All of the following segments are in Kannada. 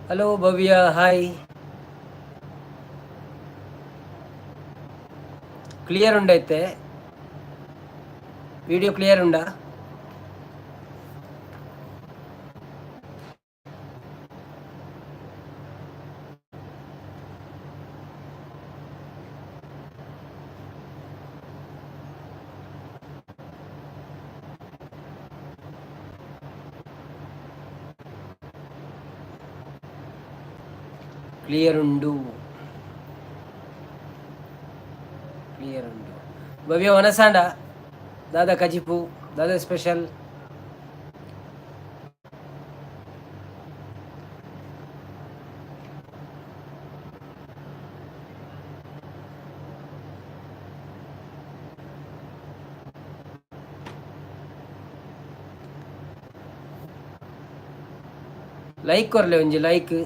Hello Bhavya, hi. ಕ್ಲಿಯರ್ ಉಂಡೈತೆ ವಿಡಿಯೋ ಕ್ಲಿಯರ್ ಉಂಡಾ? ಕ್ಲಿಯರ್ ಉಂಡು, ಕ್ಲಿಯರ್ ಉಂಡು. ಭವ್ಯ ಒನಸಾಂಡ ದಾದಾ ಕಜಿಪು ದಾದಾ ಸ್ಪೆಷಲ್. ಲೈಕ್ ಕೊರ್ಲೆ ಒಂಜಿ ಲೈಕ್.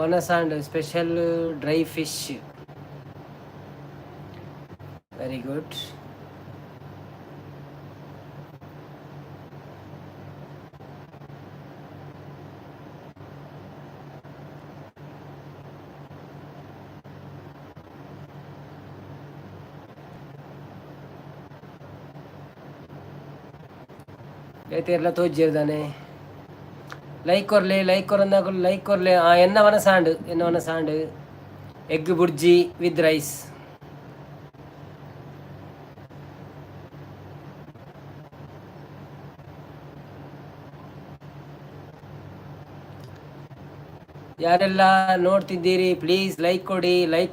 ಒನಸಾಂಡ್ special dry fish, very good. అయితే ఎట్లా తోచేరుదానే లైక్ కొరలే లైక్ కొరందాకు లైక్ కొరలే ఎన్న వన సాండ్ ఎగ్ బుర్జీ విత్ రైస్. ಯಾರೆಲ್ಲ ನೋಡ್ತಿದ್ದೀರಿ ಪ್ಲೀಸ್ ಲೈಕ್ ಕೊಡಿ. ಲೈಕ್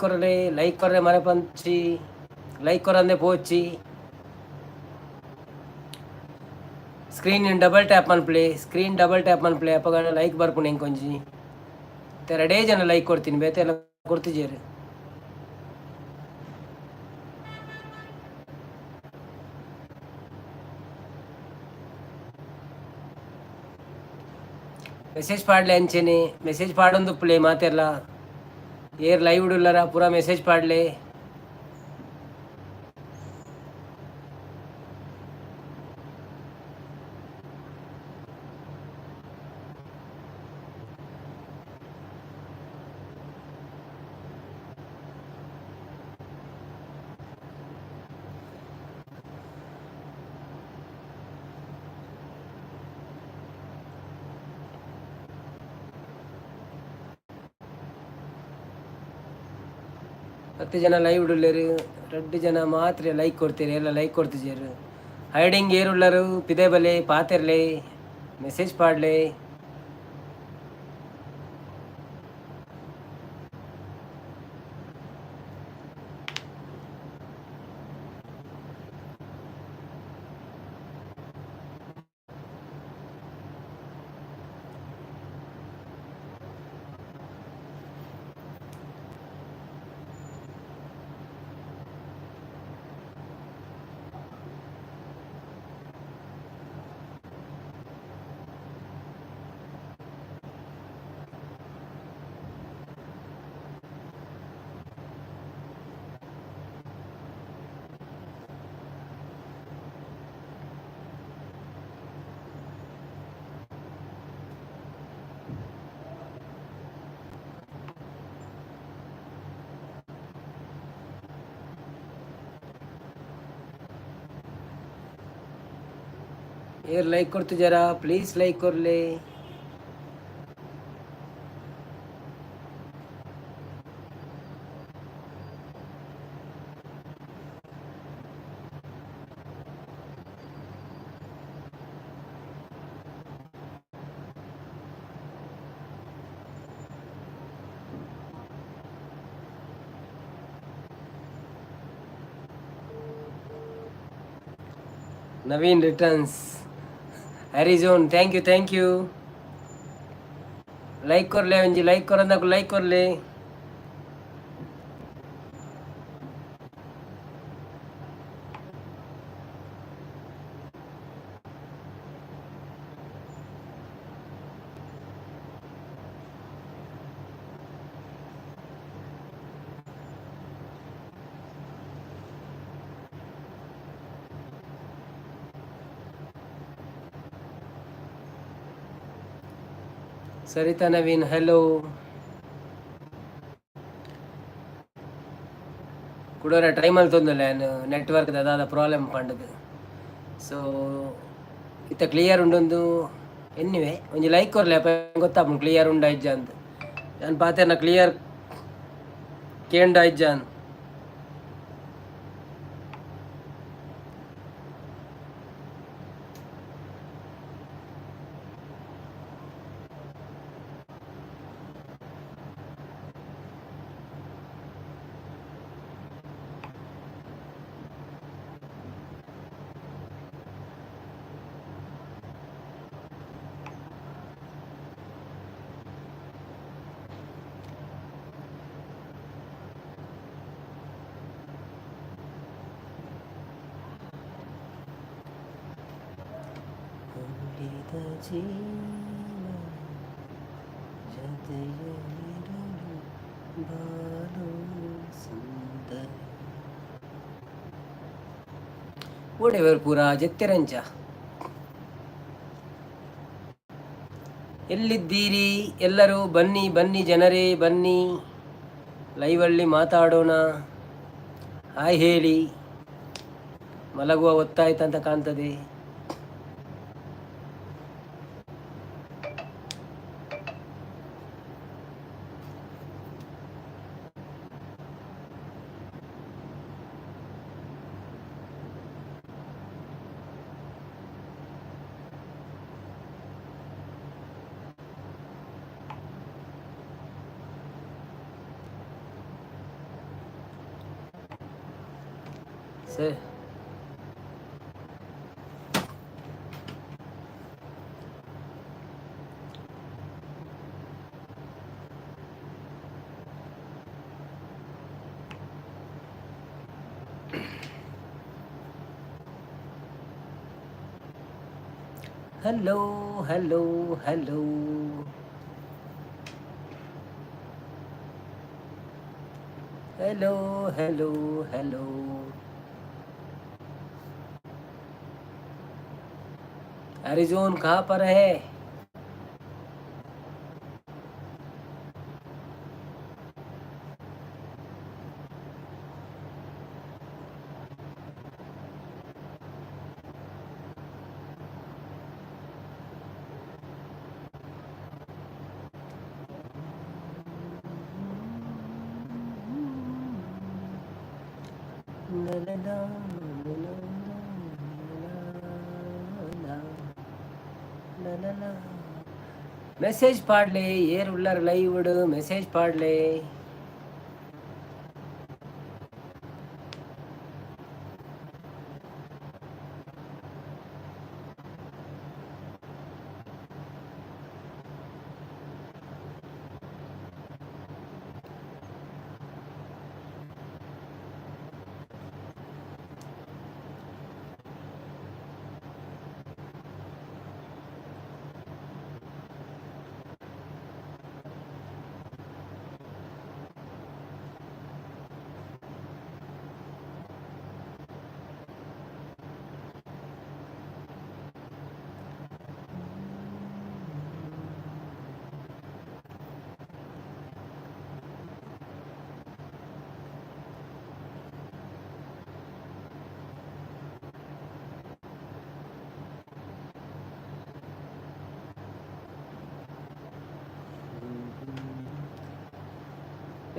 ಕೊರಲೆ ಮನೆ ಪಂಚಿ ಲೈಕ್ ಕೊರಂದೆ ಪೋಚಿ. ಸ್ಕ್ರೀನ್ ಡಬಲ್ ಟ್ಯಾಪ್ ಮನ್ಪ್ಲೆ ಅಪ್ಪಗ ಲೈಕ್ ಬರ್ಪುಣೆ ಇಂಕೊಂಜಿ ತೆರಡೇ ಜನ ಲೈಕ್ ಕೊಡ್ತೀನಿ, ಬೇತೆ ಎಲ್ಲ ಕೊಡ್ತಿದ್ದೀರಿ. ಮೆಸೇಜ್ ಪಾಡ್ಲೆ ಅಂಚೆನೆ, ಮೆಸೇಜ್ ಪಾಡೊಂದು ಪ್ಲೇ ಮಾತೆಲ್ಲ ಏರ್ ಲೈವ್ ಉಳ್ಳರ ಪೂರಾ ಮೆಸೇಜ್ ಪಾಡ್ಲೆ. ಹತ್ತು ಜನ ಲೈವ್ ಉಳ್ಳರು, 2 ಜನ ಮಾತ್ರ ಲೈಕ್ ಕೊಡ್ತೀರಿ, ಎಲ್ಲ ಲೈಕ್ ಕೊಡ್ತಿದ್ದೀರು. ಹೈಡಿಂಗ್ ಏರುಳ್ಳರು ಪಿದೆ ಬಲೆ ಪಾತೆರ್ಲೆ ಮೆಸೇಜ್ ಪಾಡ್ಲೆ. ಏರ್ ಲೈಕ್ ಕೊಡ್ತಿದ್ದಾರಾ ಪ್ಲೀಸ್ ಲೈಕ್ ಕೊರ್ಲೆ. ನವೀನ್ ರಿಟರ್ನ್ಸ್ हॅरिझोन थँक्यू लाईक करले म्हणजे लाईक करा दाखव लाईक करले सरिता नवीन हॅलो ಕೂಡ ಟ್ರೈಮಲ್ಲಿ ತೊಂದಲ್ಲ ನೆಟ್ವರ್ಕ್ ದಾದ ಪ್ರಾಬ್ಲಮ್ ಪಂಡದು ಸೊ ಇತ್ತ ಕ್ಲಿಯರ್ ಉಂಡೊಂದು ಎನ್ನಿವೆ ಒಂಜಿ ಲೈಕ್ ಕೊರ್ಲೆ ಗೊತ್ತಾಪುಂಡು ಕ್ಲಿಯರ್ ಉಂಡ ಇಜ್ಜ ಅಂತ ನಾನು ಪಾತೆರ್ನ ಕ್ಲಿಯರ್ ಕೇಂಡ ಇಜ್ಜ ಅಂತ ಓಡೆವರು ಪೂರ ಜೆತ್ತೆರಂಚ ಎಲ್ಲಿದ್ದೀರಿ ಎಲ್ಲರೂ ಬನ್ನಿ ಬನ್ನಿ ಜನರೇ ಬನ್ನಿ ಲೈವಲ್ಲಿ ಮಾತಾಡೋಣ ಹಾಯ್ ಹೇಳಿ ಮಲಗುವ ಹೊತ್ತಾಯ್ತಂತ ಕಾಣ್ತದೆ ಸರಿ hello hello hello hello hello hello एरिजोन कहाँ पर है ಮೆಸೇಜ್ ಪಾಡ್ಲೆ ಏರ್ ಉಳ್ಳಾರ ಲೈವ್ ಇಡು ಮೆಸೇಜ್ ಪಾಡ್ಲೆ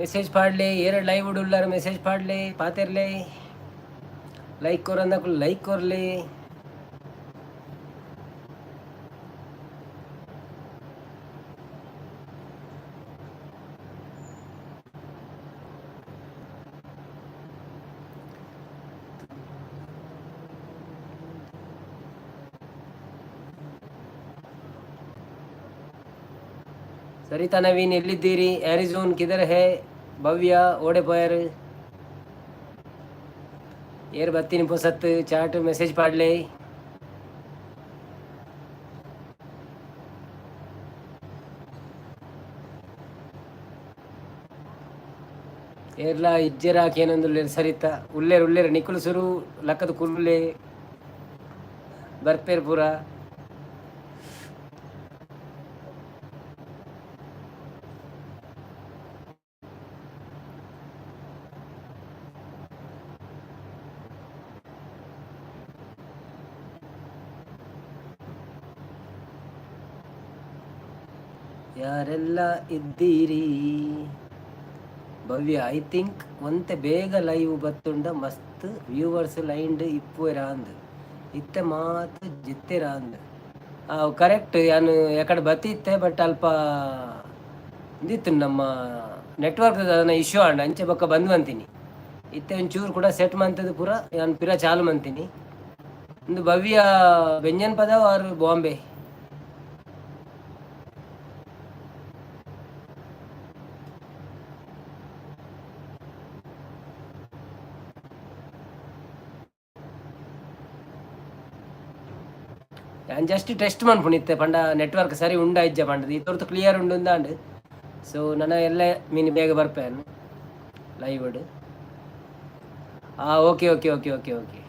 ಮೆಸೇಜ್ ಪಾಡ್ಲೆ ಎರಡು ಲೈವ್ ಉಡುಲ್ಲಾರ ಮೆಸೇಜ್ ಪಾಡ್ಲೆ ಪಾತೆರ್ಲೆ ಲೈಕ್ ಕೊರಂದಕ್ಕೆ ಲೈಕ್ ಕೊರ್ಲೆ ಸರಿತಾ ನವೀನ್ ಎಲ್ಲಿದ್ದೀರಿ? ಆರಿಝೋನ್ ಕಿಧರ್ ಹೇ? ಭವ್ಯ ಓಡೆ ಪೋಯರ್ ಏರ್ ಬತ್ತೀನಿ ಪುಸತ್ ಚಾಟ್ ಮೆಸೇಜ್ ಪಾಡ್ಲೆ. ಏರ್ಲ ಇಜ್ಜೆರಾಕ್ ಏನೊಂದುಲ್ಲೇರು ಸರಿತಾ ಉಲ್ಲೇರು ಉಲ್ಲೇರು ನಿಖುಲ್ ಸುರು ಲಕ್ಕದ ಕುಲ್ಲೆ ಬರ್ಪೇರ್ ಪೂರ ಯಾರೆಲ್ಲ ಇದ್ದೀರಿ? ಭವ್ಯ ಐ ಥಿಂಕ್ ಒಂತೆ ಬೇಗ ಲೈವ್ ಬತ್ತುಂಡ ಮಸ್ತ್ ವ್ಯೂವರ್ಸ್ ಲೈನ್ಡ್ ಇಪ್ಪುವೆರಾಂದ್ ಇತ್ತೆ ಮಾತು ಜಿತ್ತೆರಾಂದ್. ಕರೆಕ್ಟ್ ಯಾನು ಯಾಕಡೆ ಬತ್ತಿತ್ತೆ ಬಟ್ ಅಲ್ಪ ಇಂದಿತ್ತು ನಮ್ಮ ನೆಟ್ವರ್ಕ್ ಅದನ್ನ ಇಶ್ಯೂ ಆಂಡ್ ಅಂಚೆ ಬೊಕ್ಕ ಬಂದು ಅಂತೀನಿ ಇತ್ತೆ ಒಂಚೂರು ಕೂಡ ಸೆಟ್ ಮಂತದ್ದು ಪೂರ ನಾನು ಪಿರ ಚಾಲು ಮಂತೀನಿ. ಒಂದು ಭವ್ಯ ಬೆಂಜನ್ ಪದ ಆರು ಬಾಂಬೆ ನಾನು ಜಸ್ಟ್ ಟೆಸ್ಟ್ ಮನ್ಪುಣಿತ್ತೆ ಪಂಡ ನೆಟ್ವರ್ಕ್ ಸರಿ ಉಂಡ ಇಜ್ಜ ಪಂಡದು ಈ ತೋರ್ತು ಕ್ಲಿಯರ್ ಉಂಡು ಅಂದಾಂಡ್ ಸೊ ನನ್ನ ಎಲ್ಲ ಮೀನು ಬೇಗ ಬರ್ಪೇನು live okay okay okay okay okay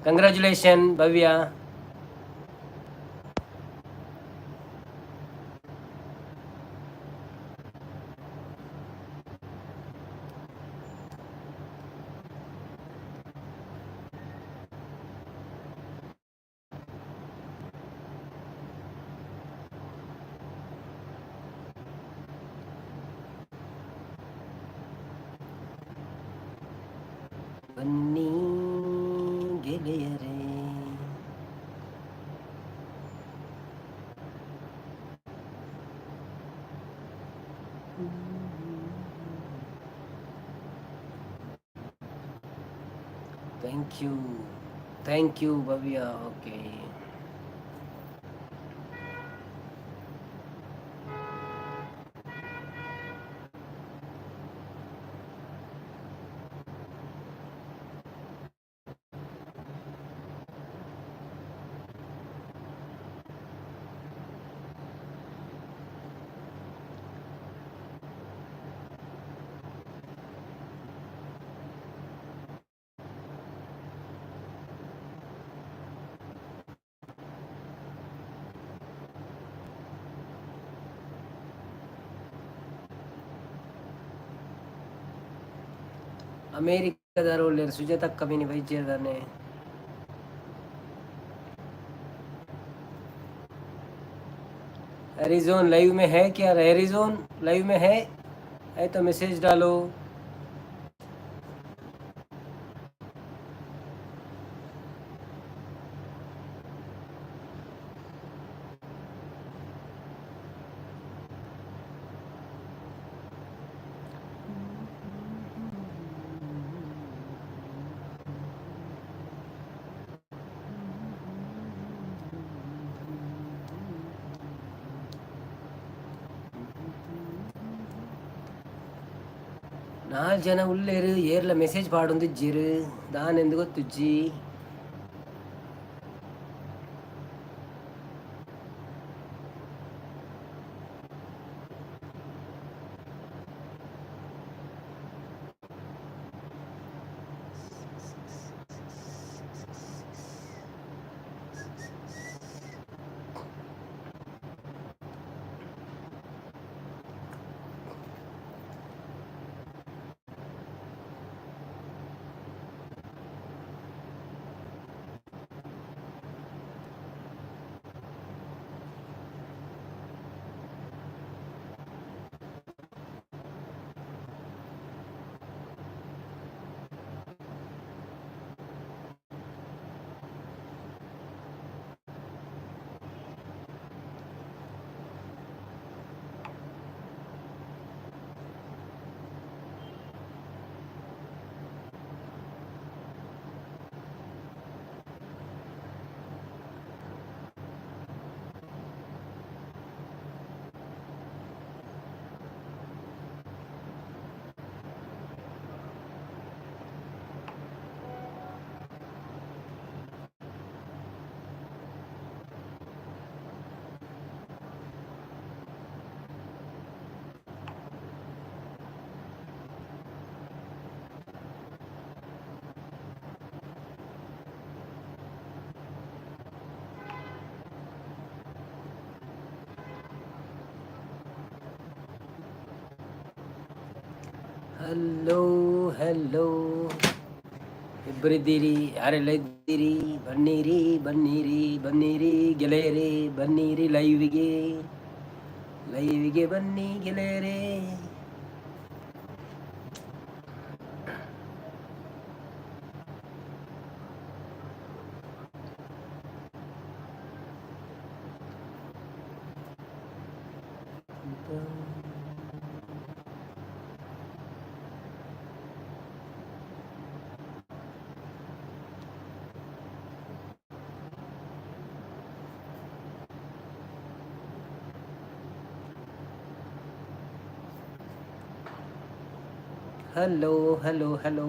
congratulation Bhavya. ಬನ್ನಿ ಗೆಳೆಯರೇ thank you Bhavya. Okay America role Sujata कमी नहीं भाई ने एरिजोन लाइव में है क्या? एरिजोन लाइव में है तो मैसेज डालो. ನಾಲ್ಕು ಜನ ಉಳ್ಳೇರು ಏರ್ಲ ಮೆಸೇಜ್ ಪಾಡೊಂದು ಜಿರು ದಾನೆಂದು ಗೊತ್ತುಜ್ಜಿ. ಹಲೋ ಹಲೋ, ಇಬ್ಬರಿದ್ದೀರಿ, ಯಾರೆಲ್ಲ ಇದ್ದೀರಿ? ಬನ್ನಿರಿ ಬನ್ನಿರಿ ಬನ್ನಿರಿ ಗೆಳೆಯರೇ, ಬನ್ನಿರಿ ಲೈವಿಗೆ, ಲೈವಿಗೆ ಬನ್ನಿ ಗೆಳೆಯರೇ. ಹಲೋ ಹಲೋ ಹಲೋ,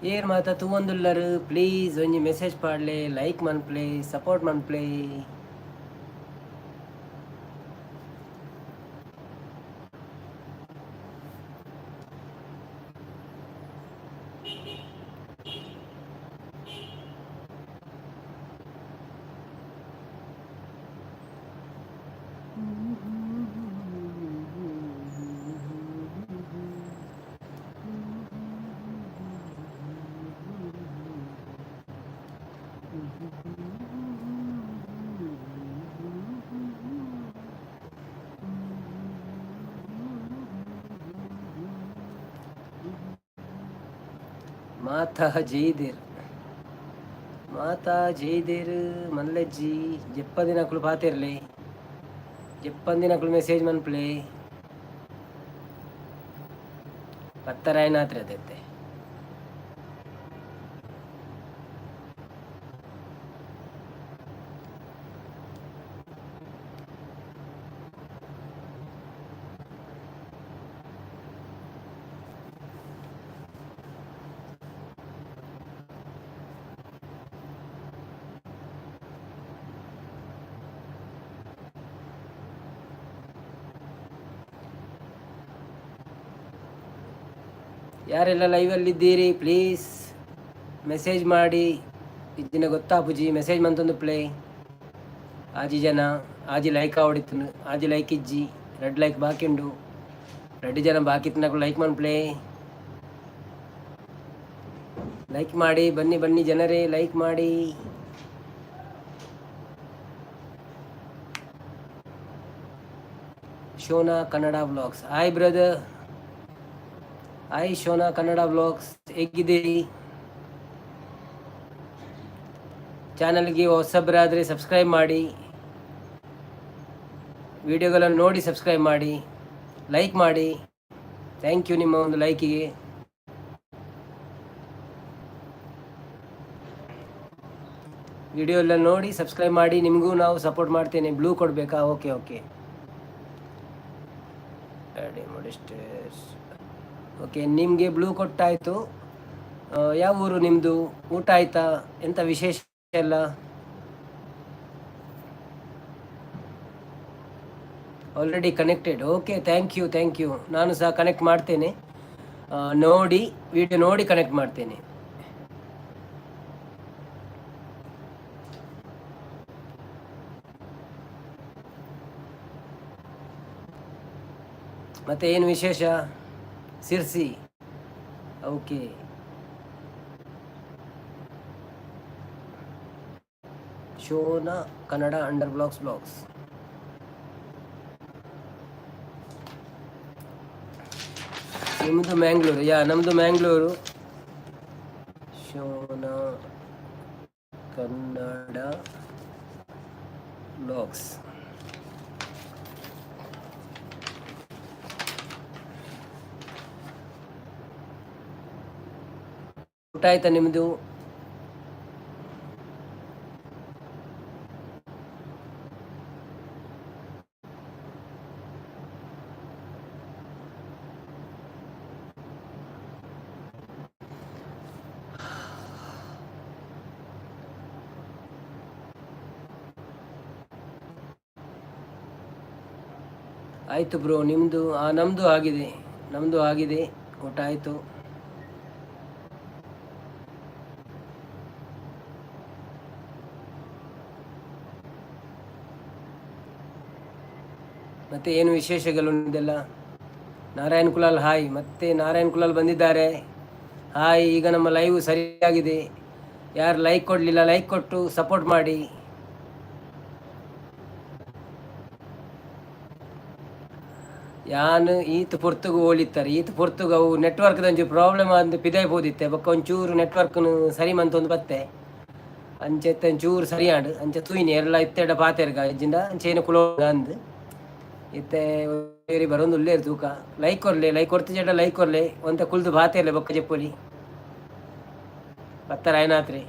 ಏರ್ ಮಾತ ತೂವೊಂದುಲ್ಲರು, ಪ್ಲೀಸ್ ಒಂಜಿ ಮೆಸೇಜ್ ಪಾಡ್ಲೆ, ಲೈಕ್ ಮನ್ಪ್ಲೆ, ಸಪೋರ್ಟ್ ಮನ್ಪ್ಲೆ. ಮಾತಾ ಜೈದಿರ್, ಮಾತಾ ಜೈದಿರ್ ಮಲ್ಲಜ್ಜಿ ಜೆಪ್ಪದಿನಕುಲು ಪಾತಿರ್ಲಿ, ಜೆಪ್ಪಂದಿನಕುಲು ಮೆಸೇಜ್ ಮನ್ಪ್ಲೆ, ಪತ್ತರಾಯನಾತ್ರೆ ಅದೈತೆ. ಯಾರೆಲ್ಲ ಲೈವಲ್ಲಿದ್ದೀರಿ ಪ್ಲೀಸ್ ಮೆಸೇಜ್ ಮಾಡಿ. ಇದ್ದಿನ ಗೊತ್ತಾಪುಜಿ ಮೆಸೇಜ್ ಮಂತೊಂದು ಪ್ಲೇ. ಆಜಿ ಜನ ಆಜಿ ಲೈಕ್ ಆವಡಿತ್ತು, ಆಜಿ ಲೈಕ್ ಇಜ್ಜಿ, ರೆಡ್ ಲೈಕ್ ಬಾಕಿ ಉಂಡು, ರೆಡ್ ಜನ ಬಾಕಿ ಇತ್ತು ಲೈಕ್ ಮನ್ ಪ್ಲೇ. ಲೈಕ್ ಮಾಡಿ ಬನ್ನಿ ಬನ್ನಿ ಜನರೇ, ಲೈಕ್ ಮಾಡಿ. Shona Kannada vlogs, hi brother, hi Shona Kannada vlogs, ಹೇಗಿದ್ದೀರಿ? ಚಾನಲ್ಗೆ ಹೊಸಬರಾದರೆ ಸಬ್ಸ್ಕ್ರೈಬ್ ಮಾಡಿ, ವಿಡಿಯೋಗಳನ್ನು ನೋಡಿ ಸಬ್ಸ್ಕ್ರೈಬ್ ಮಾಡಿ, ಲೈಕ್ ಮಾಡಿ. ಥ್ಯಾಂಕ್ ಯು ನಿಮ್ಮ ಒಂದು ಲೈಕಿಗೆ. ವಿಡಿಯೋ ಎಲ್ಲ ನೋಡಿ ಸಬ್ಸ್ಕ್ರೈಬ್ ಮಾಡಿ, ನಿಮಗೂ ನಾವು ಸಪೋರ್ಟ್ ಮಾಡ್ತೇನೆ. ಬ್ಲೂ ಕೊಡಬೇಕಾ? ಓಕೆ ಓಕೆ ಓಕೆ, ನಿಮಗೆ ಬ್ಲೂ ಕೊಟ್ಟಾಯಿತು. ಯಾವ ಊರು ನಿಮ್ಮದು? ಊಟ ಆಯಿತಾ? ಎಂಥ ವಿಶೇಷ ಎಲ್ಲ? Already connected. Okay, thank you thank you. ನಾನು ಸಹ ಕನೆಕ್ಟ್ ಮಾಡ್ತೇನೆ, ನೋಡಿ ವಿಡಿಯೋ ನೋಡಿ ಕನೆಕ್ಟ್ ಮಾಡ್ತೇನೆ. ಮತ್ತೆ ಏನು ವಿಶೇಷ? Sirsi, okay. Shona Kannada under blogs. ನಿಮ್ಮದು ಮ್ಯಾಂಗ್ಳೂರು? ನಮ್ಮದು ಮ್ಯಾಂಗ್ಳೂರು. ಶೋನಾ ಕನ್ನಡ ಬ್ಲಾಗ್ಸ್. ಊಟ ಆಯ್ತಾ ನಿಮ್ಮದು? ಆಯಿತು ಬ್ರೋ, ನಿಮ್ಮದು ನಮ್ಮದು ಆಗಿದೆ, ನಮ್ಮದು ಆಗಿದೆ, ಊಟ ಆಯಿತು. ಮತ್ತೆ ಏನು ವಿಶೇಷಗಳು ಇದೆಲ್ಲ? ನಾರಾಯಣ್ ಕುಲಾಲ್ ಹಾಯ್, ಮತ್ತೆ ನಾರಾಯಣ್ ಕುಲಾಲ್ ಬಂದಿದ್ದಾರೆ. ಹಾಯ್, ಈಗ ನಮ್ಮ ಲೈವ್ ಸರಿಯಾಗಿದೆ. ಯಾರು ಲೈಕ್ ಕೊಡಲಿಲ್ಲ ಲೈಕ್ ಕೊಟ್ಟು ಸಪೋರ್ಟ್ ಮಾಡಿ. ಯಾನು ಈತ್ ಪೊರ್ತುಗು ಓಳಿತಾರೆ, ಈತ್ ಪೊರ್ತುಗು ಅವು ನೆಟ್ವರ್ಕ್ದ ಒಂಚೂರು ಪ್ರಾಬ್ಲಮ್ ಅಂತ ಪಿದಾಯ್ಬೋದಿತ್ತೆ. ಬೊಕ್ಕ ಒಂಚೂರು ನೆಟ್ವರ್ಕ್ನು ಸರಿ ಮಂತೊಂದು ಬತ್ತೆ ಅಂಚೆತ್ತ ಒಂಚೂರು ಸರಿಯಾಡು ಅಂಚೆ ತೂಯಿನಿ ಎಲ್ಲ ಇತ್ತೆಡ ಪಾತೆರ್ಗ ಇಜ್ಜಿಂದ ಅಂಚೇನು ಕುಲೋ ಅಂದು ಇತ್ತೆ ಬರೋದು ಉಳ್ಳೇ ತೂಕ. ಲೈಕ್ ಕೊರ್ಲೆ, ಲೈಕ್ ಕೊಡ್ತಿ ಜಡ ಲೈಕ್ ಕೊರ್ಲೆ ಒಂತ ಕುಲ್ದು ಬಾತಿರ್ಲೆ ಬೊಕ್ಕ ಜೆಪ್ಪೊಲಿ ಬತ್ತರ ಏನಾತ್ರಿ.